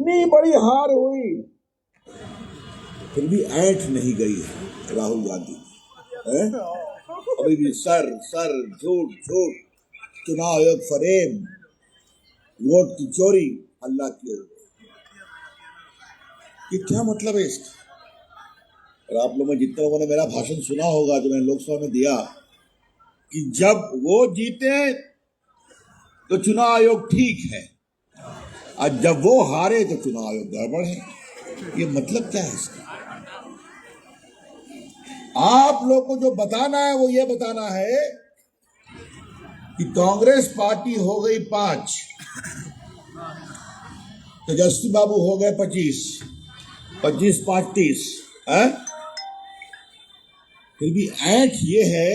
इतनी बड़ी हार हुई फिर भी ऐंठ नहीं गई है राहुल गांधी है? अभी भी सर सर झूठ झूठ, चुनाव आयोग फरेब, वोट की चोरी, अल्लाह की। ये क्या मतलब है इसका? और आप लोगों में जितने लोगों ने मेरा भाषण सुना होगा जो मैंने लोकसभा में दिया कि जब वो जीते तो चुनाव आयोग ठीक है और जब वो हारे तो चुनाव आयोग गड़बड़ है। ये मतलब क्या है इसका? आप लोग को जो बताना है वो ये बताना है कि कांग्रेस पार्टी हो गई 5, तेजस्वी बाबू हो गए 25, 25 5 30 है? फिर भी ऐंठ ये है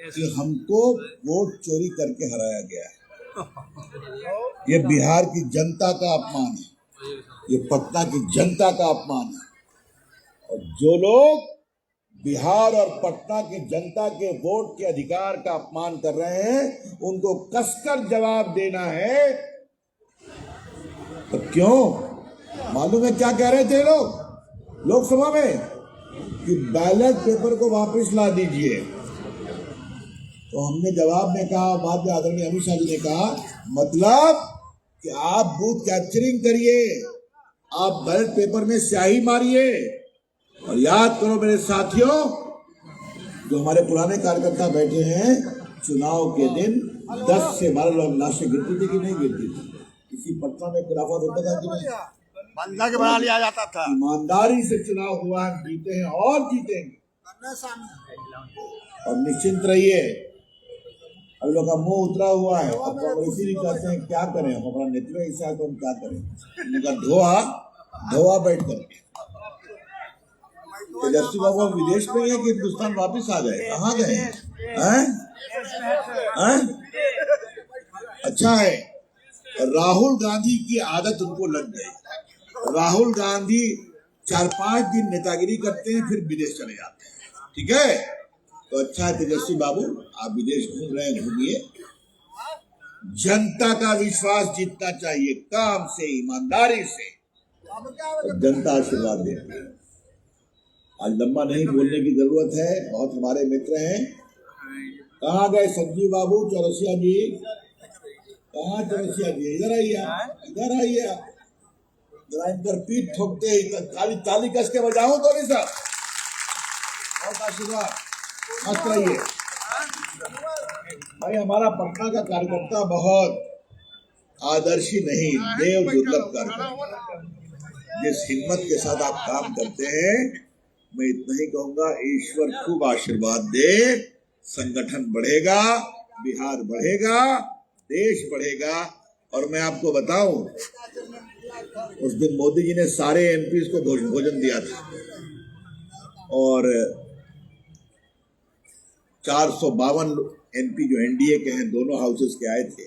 कि हमको वोट चोरी करके हराया गया है। ये बिहार की जनता का अपमान है, ये पटना की जनता का अपमान है। और जो लोग बिहार और पटना की जनता के वोट के अधिकार का अपमान कर रहे हैं उनको कसकर जवाब देना है। तो क्यों? मालूम है क्या कह रहे थे लोग लोकसभा में कि बैलेट पेपर को वापस ला दीजिए। तो हमने जवाब में कहा, बाद में आदरणीय अमित शाह जी ने कहा, मतलब कि आप बूथ कैप्चरिंग करिए, आप बैलेट पेपर में स्याही मारिए। और याद करो मेरे साथियों, जो हमारे पुराने कार्यकर्ता बैठे हैं, चुनाव के दिन 10 से 12 लोग लाशें गिरती थी कि नहीं गिरती थी? किसी पटना में खिलाफत होता था कि नहीं? बंधक बना लिया जाता था। ईमानदारी से चुनाव हुआ, हम जीते हैं और जीतेंगे। और निश्चिंत रहिए, अभी लोग का मुंह उतरा हुआ है। अब कांग्रेसी भी कहते हैं क्या करें, हमारा नेतृत्व ऐसा है तो हम क्या करें? उनका धोआ बैठ कर। तेजस्वी बाबू विदेश में है कि हिंदुस्तान वापस आ गए? कहाँ गए हैं? अच्छा है, राहुल गांधी की आदत उनको लग गई। राहुल गांधी 4-5 दिन नेतागिरी करते हैं फिर विदेश चले जाते हैं। ठीक है, तो अच्छा है तेजस्वी बाबू, आप विदेश घूम रहे हैं, घूमिए। जनता का विश्वास जीतना चाहिए, काम से, ईमानदारी से, तो जनता आशीर्वाद देती है। आज लंबा नहीं बोलने की जरूरत है, बहुत हमारे मित्र हैं। कहाँ गए संजीव बाबू, चौरसिया जी? कहाँ चौरसिया जी? इधर आइए, इधर आइए। जरा इन पर पीठ ठोकते ही ताली कस के बजाऊं तो नहीं सर? बहुत आशीर्वाद, मस्त रहिए भाई। हमारा पटना का कार्यकर्ता बहुत आदर्शी नहीं, देव दुर्लभ कार्यकर्ता। जिस हिम्मत के साथ आप काम करते हैं, मैं इतना ही कहूंगा, ईश्वर खूब आशीर्वाद दे। संगठन बढ़ेगा, बिहार बढ़ेगा, देश बढ़ेगा। और मैं आपको बताऊं, उस दिन मोदी जी ने सारे एमपीज को भोजन दिया था और 452 एमपी जो एनडीए के हैं, दोनों हाउसेस के आए थे।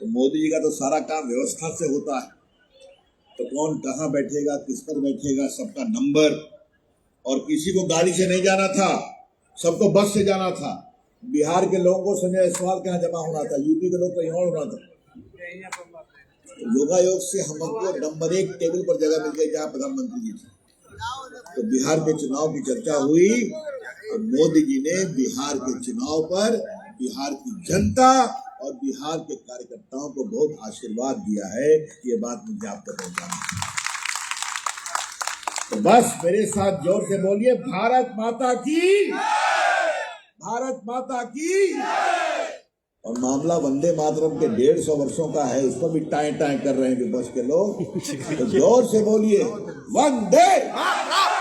तो मोदी जी का तो सारा काम व्यवस्था से होता है, तो कौन कहाँ बैठेगा, किस पर बैठेगा, सबका नंबर। और किसी को गाड़ी से नहीं जाना था, सबको बस से जाना था। बिहार के लोगों को संजय जायसवाल के यहाँ जमा होना था, यूपी के लोग कहीं और होना था। योगायोग से हमको नंबर 1 टेबल पर जगह मिल गई जहाँ प्रधानमंत्री जी थे। तो बिहार के चुनाव की चर्चा हुई और मोदी जी ने बिहार के चुनाव पर बिहार की जनता और बिहार के कार्यकर्ताओं को बहुत आशीर्वाद दिया है। ये बात मुझे आप तक पहुंचानी है। तो बस मेरे साथ जोर से बोलिए, भारत माता की, भारत माता की। और मामला वंदे मातरम के 150 वर्षों का है, उस पर भी टाएं टाएं कर रहे हैं विपक्ष के लोग। तो जोर से बोलिए, वंदे मातरम।